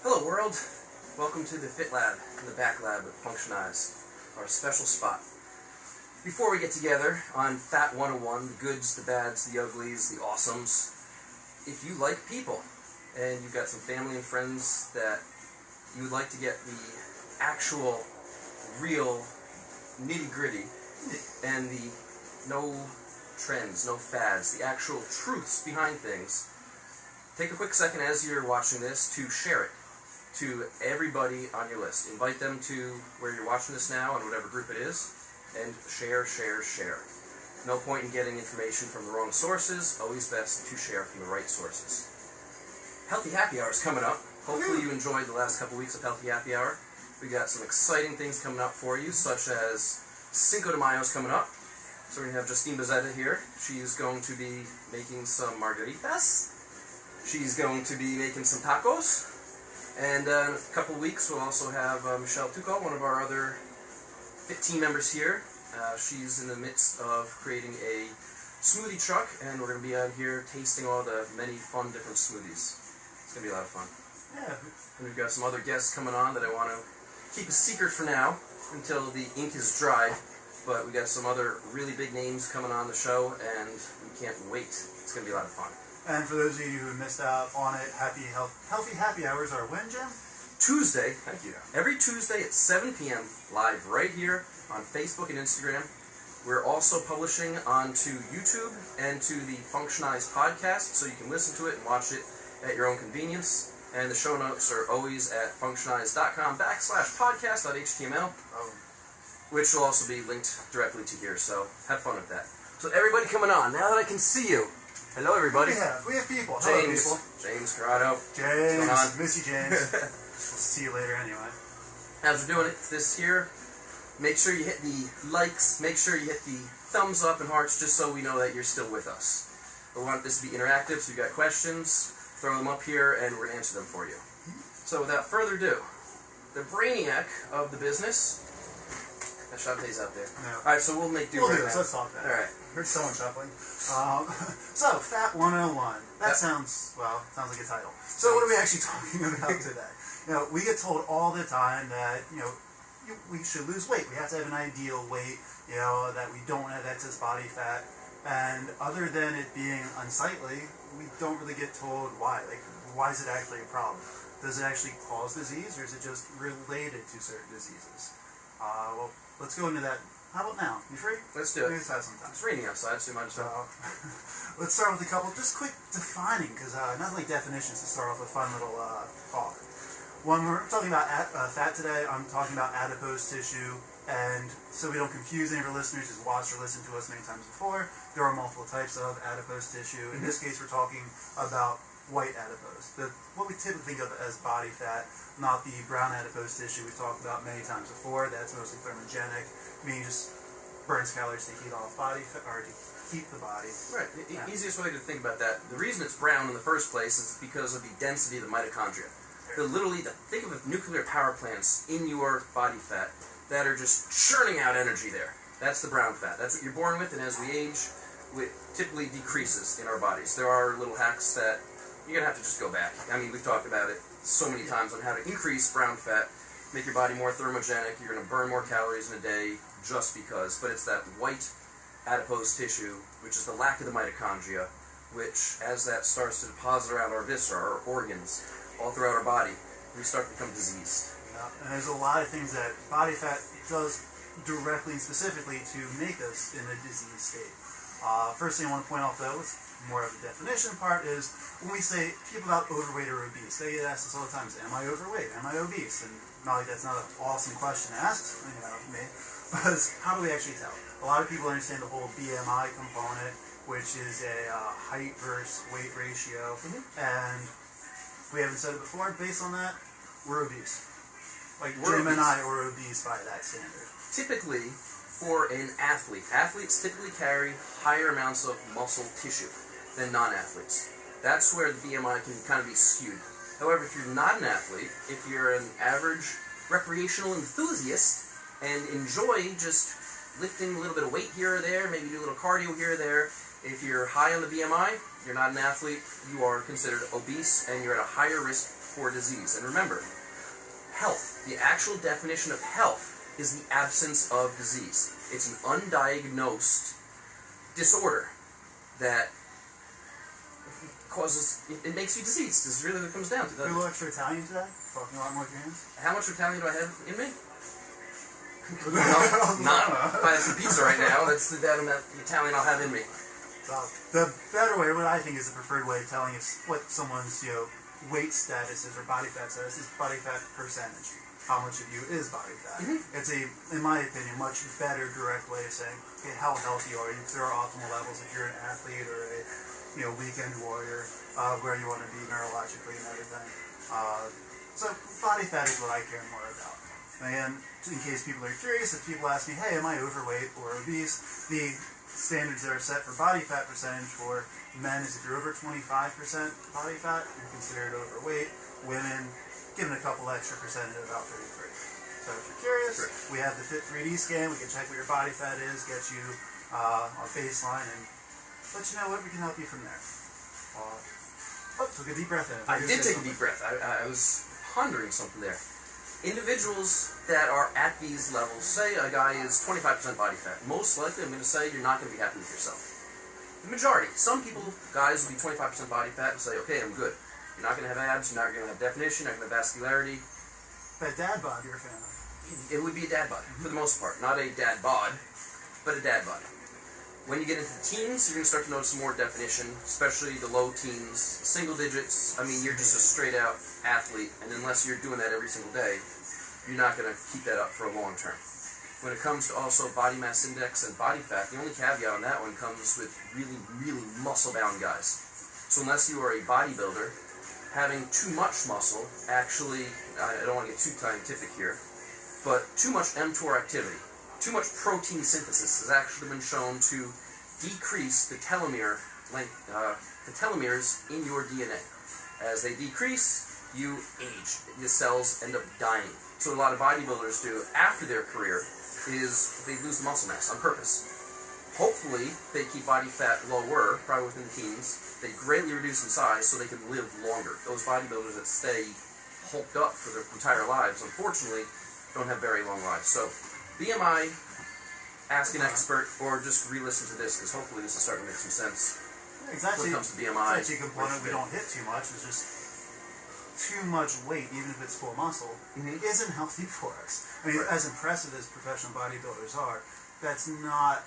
Hello world, welcome to the Fit Lab in the back lab with Functionised, our special spot. Before we get together on Fat 101, the goods, the bads, the uglies, the awesomes, if you like people and you've got some family and friends that you would like to get the actual, real, nitty-gritty and the no trends, no fads, the actual truths behind things, take a quick second as you're watching this to share it to everybody on your list. Invite them to where you're watching this now, on whatever group it is, and share. No point in getting information from the wrong sources, always best to share from the right sources. Healthy Happy Hour is coming up. Hopefully you enjoyed the last couple weeks of Healthy Happy Hour. We got some exciting things coming up for you, such as Cinco de Mayo is coming up. So we're going to have Justine Bezetta here. She's going to be making some margaritas. She's going to be making some tacos. And in a couple of weeks, we'll also have Michelle Tuco, one of our other Fit team members here. She's in the midst of creating a smoothie truck, and we're going to be out here tasting all the many fun different smoothies. It's going to be a lot of fun. Yeah. And we've got some other guests coming on that I want to keep a secret for now until the ink is dry. But we got some other really big names coming on the show, and we can't wait. It's going to be a lot of fun. And for those of you who missed out on it, Healthy Happy Hours are when, Jim? Tuesday, thank you. Every Tuesday at 7 p.m. live right here on Facebook and Instagram. We're also publishing onto YouTube and to the Functionized podcast, so you can listen to it and watch it at your own convenience. And the show notes are always at functionized.com/podcast.html, which will also be linked directly to here, so have fun with that. So everybody coming on, now that I can see you. Hello, everybody. We have people. James. Hello, people. James Corrado. James. What's going on? Miss you, James. We'll see you later anyway. As we're doing it this year, make sure you hit the likes, make sure you hit the thumbs up and hearts, just so we know that you're still with us. We want this to be interactive, so if you've got questions, throw them up here, and we're going to answer them for you. So without further ado, the brainiac of the business. Shantae's out there. No. Alright, so we'll make do We'll right do now. this. Let's talk about it. Alright. Here's someone shuffling. So, Fat 101. That sounds like a title. So what are we actually talking about today? We get told all the time that, we should lose weight. We have to have an ideal weight, that we don't have excess body fat. And other than it being unsightly, we don't really get told why. Like, why is it actually a problem? Does it actually cause disease, or is it just related to certain diseases? Well, let's go into that. How about now? You free? Let's do it. Maybe let's have some time. It's raining outside, so you might as well. Let's start with a couple, just quick defining, because nothing like definitions to start off with fun little talk. When we're talking about fat today, I'm talking about adipose tissue, and so we don't confuse any of our listeners who've watched or listened to us many times before, there are multiple types of adipose tissue. In this case, we're talking about white adipose, what we typically think of as body fat, not the brown adipose tissue we've talked about many times before. That's mostly thermogenic, meaning just burns calories to heat off body fat, or to heat the body. Right. The easiest way to think about that, the reason it's brown in the first place is because of the density of the mitochondria. Think of nuclear power plants in your body fat that are just churning out energy there. That's the brown fat. That's what you're born with, and as we age, it typically decreases in our bodies. There are little hacks that you're going to have to just go back. I mean, we've talked about it so many times on how to increase brown fat, make your body more thermogenic. You're going to burn more calories in a day just because. But it's that white adipose tissue, which is the lack of the mitochondria, which, as that starts to deposit around our viscera, our organs, all throughout our body, we start to become diseased. Yeah. And there's a lot of things that body fat does directly and specifically to make us in a disease state. First thing I want to point out, though, is more of the definition part, is when we say people about overweight or obese, they get asked this all the time, am I overweight? Am I obese? And not like that's not an awesome question asked, me, but how do we actually tell? A lot of people understand the whole BMI component, which is a height versus weight ratio, and if we haven't said it before, based on that, we're obese. Jim and I are obese by that standard. Typically, for an athlete, athletes typically carry higher amounts of muscle tissue than non-athletes. That's where the BMI can kind of be skewed. However, if you're not an athlete, if you're an average recreational enthusiast and enjoy just lifting a little bit of weight here or there, maybe do a little cardio here or there, if you're high on the BMI, you're not an athlete, you are considered obese, and you're at a higher risk for disease. And remember, health, the actual definition of health, is the absence of disease. It's an undiagnosed disorder that causes, it makes you diseased. This is really what it comes down to. Are you a little extra Italian today? Talking a lot more with your hands? How much Italian do I have in me? No, not. If I have some pizza right now, that's the amount of Italian I'll have in me. So the better way, what I think is the preferred way of telling us what someone's weight status is or body fat status is body fat percentage. How much of you is body fat? It's in my opinion, much better direct way of saying, okay, how healthy are you? Because there are optimal levels if you're an athlete or a weekend warrior, where you want to be neurologically and everything. So body fat is what I care more about. And in case people are curious, if people ask me, hey, am I overweight or obese? The standards that are set for body fat percentage for men is if you're over 25% body fat, you're considered overweight. Women, given a couple extra percentage at about 33. So if you're curious, we have the Fit 3D scan. We can check what your body fat is, get you a baseline, and let you know what we can help you from there. Took a deep breath in. I did take a deep breath. I was pondering something there. Individuals that are at these levels, say a guy is 25% body fat, most likely I'm going to say you're not going to be happy with yourself. The majority. Some people, guys, will be 25% body fat and say, okay, I'm good. You're not going to have abs, you're not going to have definition, you're not going to have vascularity. That dad bod you're a fan of? It would be a dad bod, for the most part. Not a dad bod, but a dad bod. When you get into the teens, you're going to start to notice some more definition, especially the low teens, single digits. I mean, you're just a straight-out athlete, and unless you're doing that every single day, you're not going to keep that up for a long term. When it comes to also body mass index and body fat, the only caveat on that one comes with really, really muscle-bound guys. So unless you are a bodybuilder, having too much muscle, actually, I don't want to get too scientific here, but too much mTOR activity, too much protein synthesis has actually been shown to decrease the telomere length, the telomeres in your DNA. As they decrease, you age. The cells end up dying. So what a lot of bodybuilders do after their career is they lose the muscle mass on purpose. Hopefully, they keep body fat lower, probably within the teens. They greatly reduce in size so they can live longer. Those bodybuilders that stay hulked up for their entire lives, unfortunately, don't have very long lives. So, BMI, ask an expert, or just re-listen to this, because hopefully this is starting to make some sense. Exactly. When it comes to BMI, it's actually a component we don't hit too much. It's just too much weight, even if it's full muscle, isn't healthy for us. I mean, as impressive as professional bodybuilders are, that's not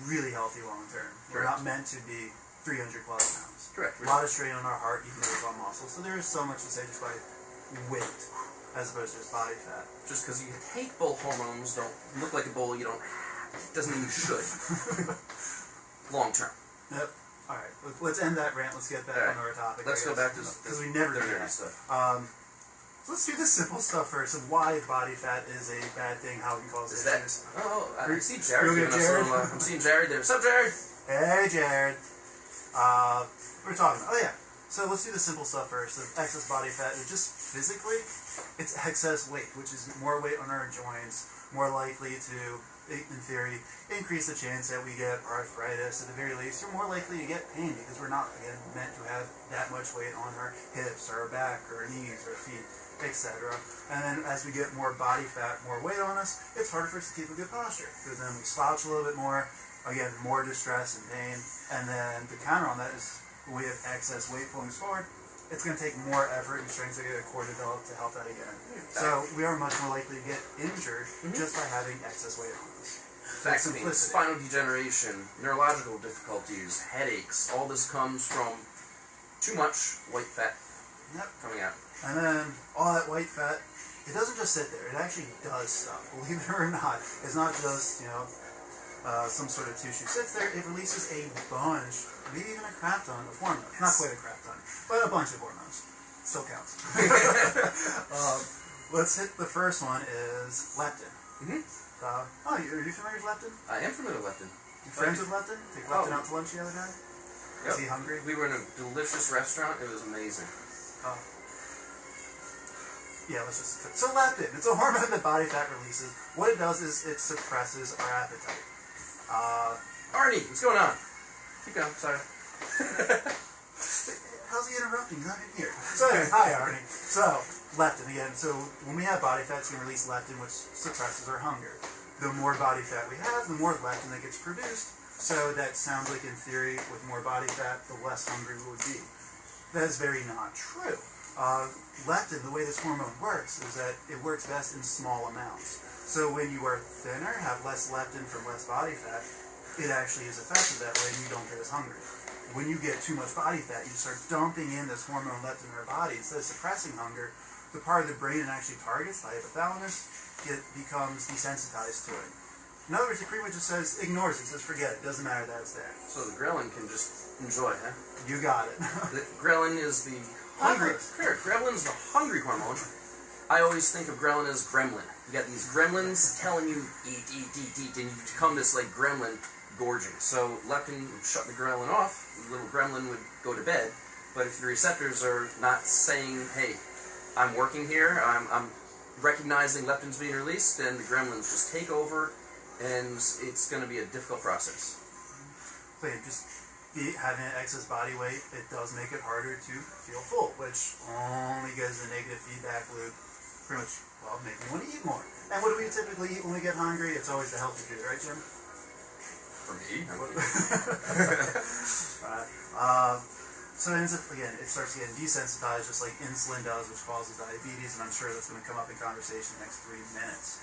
really healthy long term. We're not meant to be 300 plus pounds. Correct. A lot of strain on our heart, even though it's on muscle. So there is so much to say just by weight, as opposed to just body fat. Just because you take bull hormones, don't look like a bull, you don't, doesn't mean you should. Long term. Yep. All right. Let's end that rant. Let's get back on our topic. Let's go back to because we never do that stuff. So let's do the simple stuff first of why body fat is a bad thing, how it can cause issues. I see Jared. I'm seeing Jared there. What's up, Jared? Hey, Jared. We're talking. Oh, yeah. So let's do the simple stuff first. The excess body fat is just physically, it's excess weight, which is more weight on our joints, more likely to, in theory, increase the chance that we get arthritis. At the very least, we're more likely to get pain because we're not, again, meant to have that much weight on our hips, or our back, or our knees, or feet, etc. And then as we get more body fat, more weight on us, it's harder for us to keep a good posture because then we slouch a little bit more, again, more distress and pain. And then the counter on that is when we have excess weight pulling us forward, it's going to take more effort and strength to get a core developed to help that again. So we are much more likely to get injured just by having excess weight on us. Exactly. Spinal degeneration, neurological difficulties, headaches, all this comes from too much white fat coming out. And then all that white fat, it doesn't just sit there. It actually does stuff. Believe it or not, it's not just some sort of tissue sits there. It releases a bunch, maybe even a crap ton of hormones. Not quite a crap ton, but a bunch of hormones. Still counts. Let's hit the first one is leptin. Are you familiar with leptin? I am familiar with leptin. You friends with leptin? Take leptin out to lunch the other day? Is he hungry? We were in a delicious restaurant. It was amazing. Yeah, let's just... So leptin, it's a hormone that body fat releases. What it does is it suppresses our appetite. Arnie, what's going on? Keep going, sorry. how's he interrupting? He's not in here. So anyway, hi Arnie. So, leptin again. So when we have body fat, it's going to release leptin, which suppresses our hunger. The more body fat we have, the more leptin that gets produced. So that sounds like, in theory, with more body fat, the less hungry we would be. That is very not true. Leptin, the way this hormone works, is that it works best in small amounts. So when you are thinner, have less leptin from less body fat, it actually is effective that way and you don't get as hungry. When you get too much body fat, you start dumping in this hormone leptin in our body. Instead of suppressing hunger, the part of the brain it actually targets, the hypothalamus, becomes desensitized to it. In other words, it pretty much just says, ignores it, says forget it, doesn't matter that it's there. So the ghrelin can just enjoy, huh? You got it. The ghrelin is the hungry. Here, ghrelin is the hungry hormone. I always think of ghrelin as gremlin. You got these gremlins telling you eat, eat, eat, eat, and you become this like gremlin gorging. So leptin would shut the ghrelin off, the little gremlin would go to bed. But if the receptors are not saying, hey, I'm working here, I'm recognizing leptin's being released, then the gremlins just take over, and it's going to be a difficult process. So yeah, just having an excess body weight, it does make it harder to feel full, which only gives a negative feedback loop. Pretty much, well, make me want to eat more. And what do we typically eat when we get hungry? It's always the healthy food, right, Jim? For me? Right. So it ends up, again, it starts getting desensitized just like insulin does, which causes diabetes, and I'm sure that's going to come up in conversation in the next 3 minutes.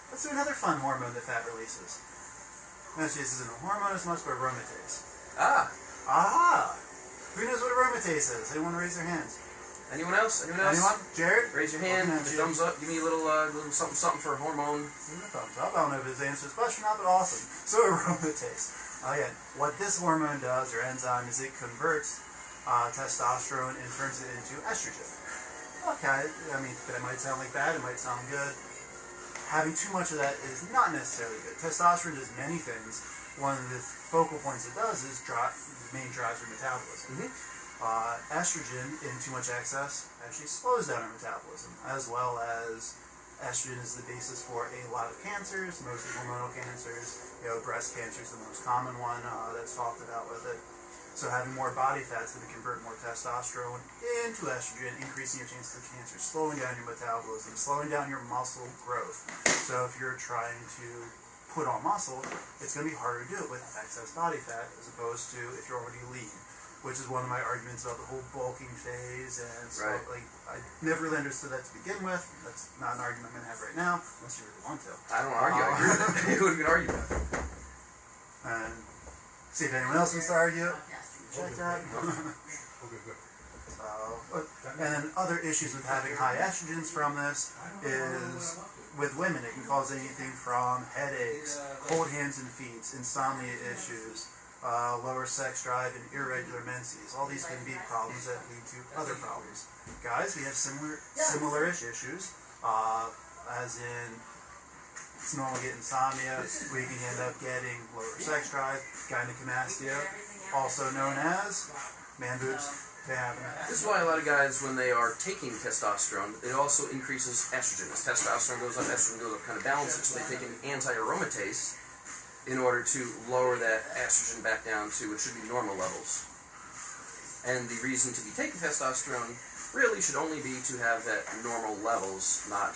Let's do another fun hormone that fat releases. Actually, this isn't a hormone as much, but aromatase. Ah! Who knows what aromatase is? Anyone raise their hands? Anyone else? Anyone else? Anyone? Jared? Raise your hand, give a thumbs up, give me a little something for a hormone. Give me a thumbs up. I don't know if this answers the question or not, but awesome. So aromatase. Again, what this hormone does, or enzyme, is it converts testosterone and turns it into estrogen. Okay, I mean, that might sound like bad, it might sound good. Having too much of that is not necessarily good. Testosterone does many things. One of the focal points it does is main drives your metabolism. Estrogen, in too much excess, actually slows down our metabolism, as well as estrogen is the basis for a lot of cancers, mostly hormonal cancers. Breast cancer is the most common one that's talked about with it. So having more body fats that convert more testosterone into estrogen, increasing your chances of cancer, slowing down your metabolism, slowing down your muscle growth. So if you're trying to put on muscle, it's going to be harder to do it with excess body fat as opposed to if you're already lean, which is one of my arguments about the whole bulking phase. And so, like, I never really understood that to begin with. That's not an argument I'm going to have right now, unless you really want to. I don't argue. I agree with it. Who would we argue about? And see if anyone else wants to argue. Check that. And then other issues with having high estrogens from this is, with women, it can cause anything from headaches, cold hands and feet, insomnia issues, lower sex drive, and irregular menses. All these can be problems that lead to other problems. Guys, we have similar-ish issues, as in it's normal to get insomnia. We can end up getting lower sex drive, gynecomastia, also known as man boobs. This is why a lot of guys, when they are taking testosterone, it also increases estrogen. As testosterone goes up, estrogen goes up, kind of balances. So they take an anti-aromatase in order to lower that estrogen back down to what should be normal levels. And the reason to be taking testosterone really should only be to have that normal levels, not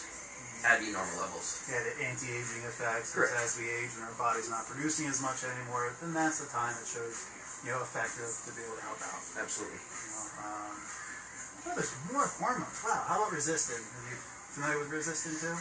abnormal levels. Yeah, the anti-aging effects. Correct. As we age and our body's not producing as much anymore, then that's the time it shows, effective to be able to help out. Absolutely. There's more hormones. Wow. How about resistin? Are you familiar with resistin too?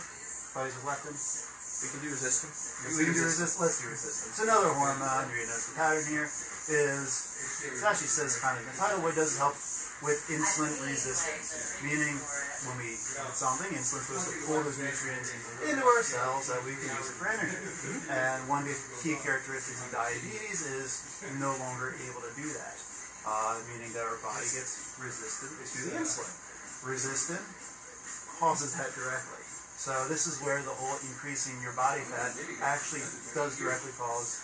Bodies with leptin? We can do resistin. We can do resistin. Let's do resistin. So another hormone, you're going to notice the pattern here, is, it actually says kind of in the title, what does it help with insulin resistance? Meaning, when we eat something, insulin's supposed to pull those nutrients into our cells so that we can use it for energy. And one of the key characteristics of diabetes is no longer able to do that. Meaning that our body gets resistant to the insulin. Resistant causes that directly. So this is where the whole increasing your body fat actually does directly cause,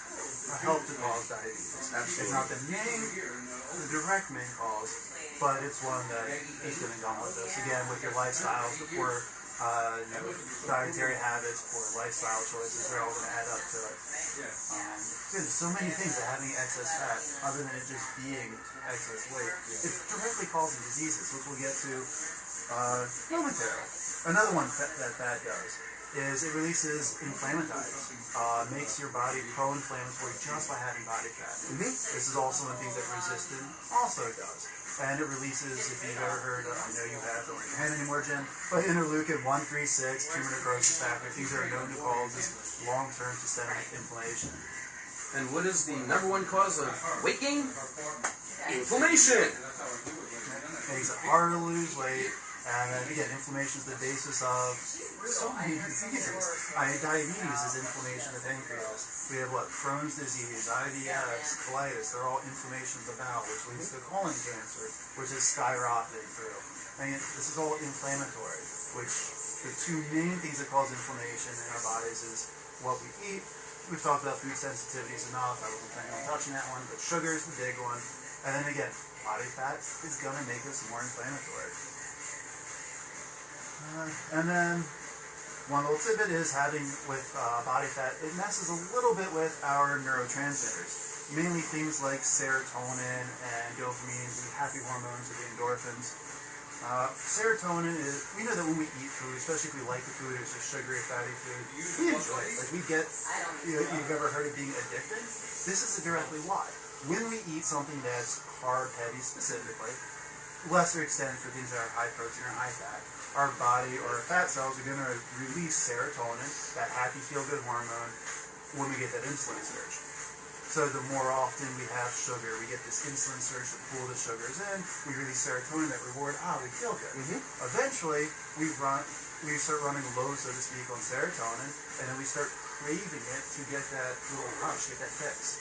or help to cause diabetes. Absolutely. It's not the direct main cause, but it's one that is going to come with us. Again, with your lifestyles, the poor dietary habits, poor lifestyle choices, they're all going to add up to it. There's so many things that having excess fat, other than it just being excess weight, it's directly causing diseases, which we'll get to momentarily. Another one that fat does is it releases inflammatories, makes your body pro-inflammatory just by having body fat. This is also one of the things that resistant also does. And it releases, if you've ever heard, I know you have, don't raise your hand anymore, Jim, but interleukin 136, tumor necrosis factor, things that are known to cause this long-term systemic inflammation. And what is the number one cause of weight gain? Inflammation! Makes it harder to lose weight, and then again, inflammation is the basis of so many diseases. Diabetes is inflammation of the pancreas. We have Crohn's disease, IBS, colitis, they're all inflammation of the bowel, which leads to colon cancer, which is skyrocketing through. This is all inflammatory, which the two main things that cause inflammation in our bodies is what we eat. We've talked about food sensitivities enough, I wasn't planning on touching that one, but sugar is the big one. And then again, body fat is going to make us more inflammatory. And then one little tidbit is having with body fat, it messes a little bit with our neurotransmitters, mainly things like serotonin and dopamine, the happy hormones or the endorphins. Serotonin is, we know that when we eat food, especially if we like the food, it's a sugary, fatty food, we enjoy it. Like we get, you've ever heard of being addicted? This is directly why. When we eat something that's carb heavy specifically, lesser extent for things that are high protein or high fat, our body or our fat cells are going to release serotonin, that happy feel-good hormone, when we get that insulin surge. So the more often we have sugar, we get this insulin surge to pull the sugars in, we release serotonin, that reward, we feel good. Eventually, we start running low, so to speak, on serotonin, and then we start craving it to get that little rush, get that fix.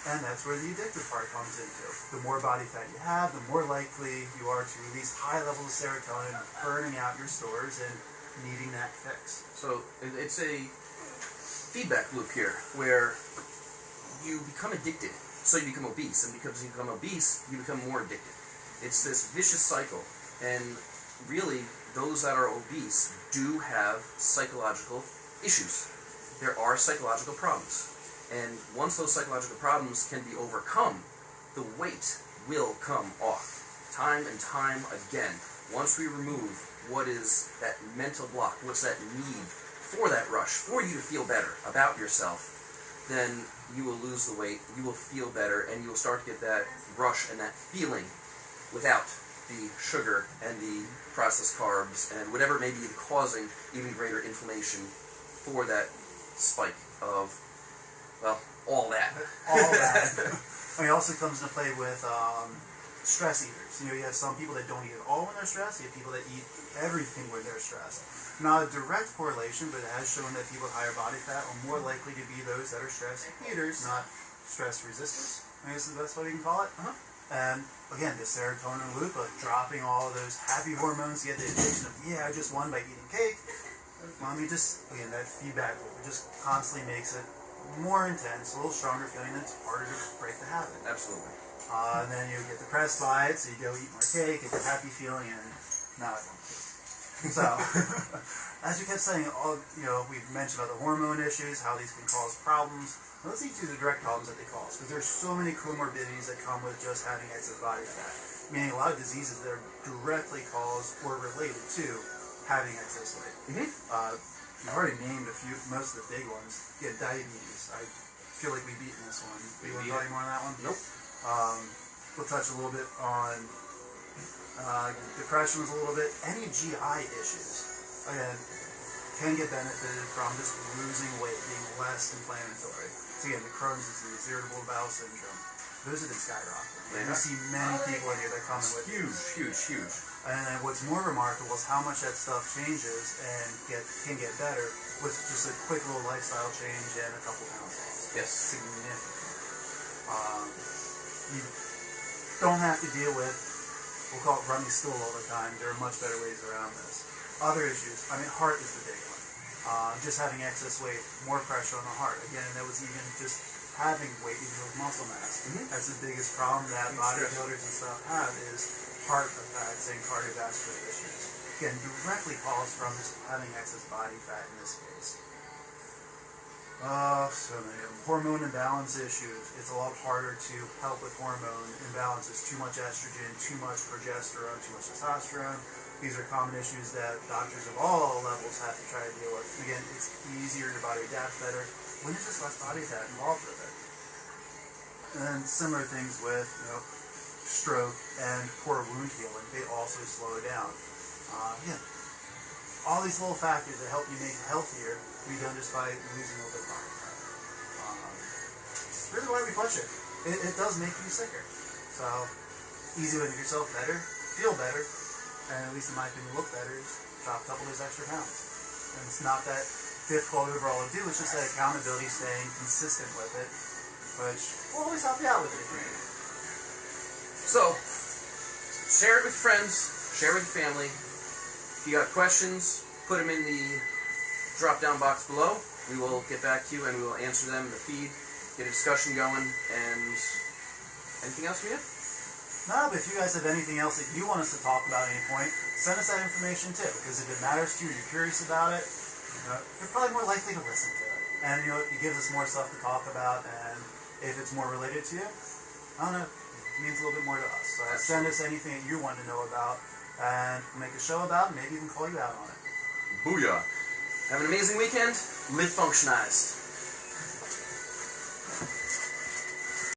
And that's where the addictive part comes into. The more body fat you have, the more likely you are to release high levels of serotonin, burning out your stores and needing that fix. So it's a feedback loop here where you become addicted, so you become obese, and because you become obese, you become more addicted. It's this vicious cycle, and really, those that are obese do have psychological issues. There are psychological problems. And once those psychological problems can be overcome, the weight will come off. Time and time again. Once we remove what is that mental block, what's that need for that rush, for you to feel better about yourself, then you will lose the weight, you will feel better, and you will start to get that rush and that feeling without the sugar and the processed carbs and whatever may be causing even greater inflammation for that spike of, well, all that. All that. It also comes into play with stress eaters. You have some people that don't eat at all when they're stressed. You have people that eat everything when they're stressed. Not a direct correlation, but it has shown that people with higher body fat are more likely to be those that are stress eaters, not stress resistors. I guess is the best way you can call it. And again, the serotonin loop of dropping all of those happy hormones, you get the addiction of, I just won by eating cake. Well, again, that feedback loop just constantly makes it more intense, a little stronger feeling, and it's harder to break the habit. Absolutely. And then you get depressed by it, so you go eat more cake, get the happy feeling, and now I want cake. So, as we kept saying, we've mentioned about the hormone issues, how these can cause problems. Now, let's see through the direct problems that they cause, because there's so many comorbidities that come with just having excess body fat. Meaning a lot of diseases that are directly caused or related to having excess weight. You've already named most of the big ones. Yeah, diabetes. I feel like we've beaten this one. Do you want to talk more on that one? Nope. We'll touch a little bit on depression a little bit. Any GI issues, again, can get benefited from just losing weight, being less inflammatory. So again, the Crohn's disease, irritable bowel syndrome, those have been skyrocketing. You see many people in here that come in with huge. And then what's more remarkable is how much that stuff changes and can get better with just a quick little lifestyle change and a couple pounds lost. Yes. Significant. You don't have to deal with, we'll call it running stool all the time. There are much better ways around this. Other issues, heart is the big one. Just having excess weight, more pressure on the heart. Again, that was even just having weight, even with muscle mass. That's the biggest problem that bodybuilders and stuff have is heart attacks and cardiovascular issues. Again, directly caused from just having excess body fat in this case. So many of them. Hormone imbalance issues. It's a lot harder to help with hormone imbalances. Too much estrogen, too much progesterone, too much testosterone. These are common issues that doctors of all levels have to try to deal with. Again, it's easier, your body adapts better when there's just less body fat involved with it. And similar things with, stroke and poor wound healing. They also slow down. All these little factors that help you make it healthier, we done just by losing a little bit of body fat. It's really why we push it. It does make you sicker. So, easy way to make yourself better, feel better, and at least in my opinion look better, is drop a couple of those extra pounds. And it's not that difficult overall to do, it's just that accountability, staying consistent with it, which will always help you out with it if you need. So, share it with friends, share it with family. If you got questions, put them in the drop-down box below. We will get back to you and we will answer them in the feed, get a discussion going, and anything else we have? No, but if you guys have anything else that you want us to talk about at any point, send us that information too, because if it matters to you, you're curious about it, you're probably more likely to listen to it. And it gives us more stuff to talk about, and if it's more related to you, I don't know, it means a little bit more to us. So send us anything that you want to know about, and we'll make a show about it, maybe even call you out on it. Booyah! Have an amazing weekend. Live functionized.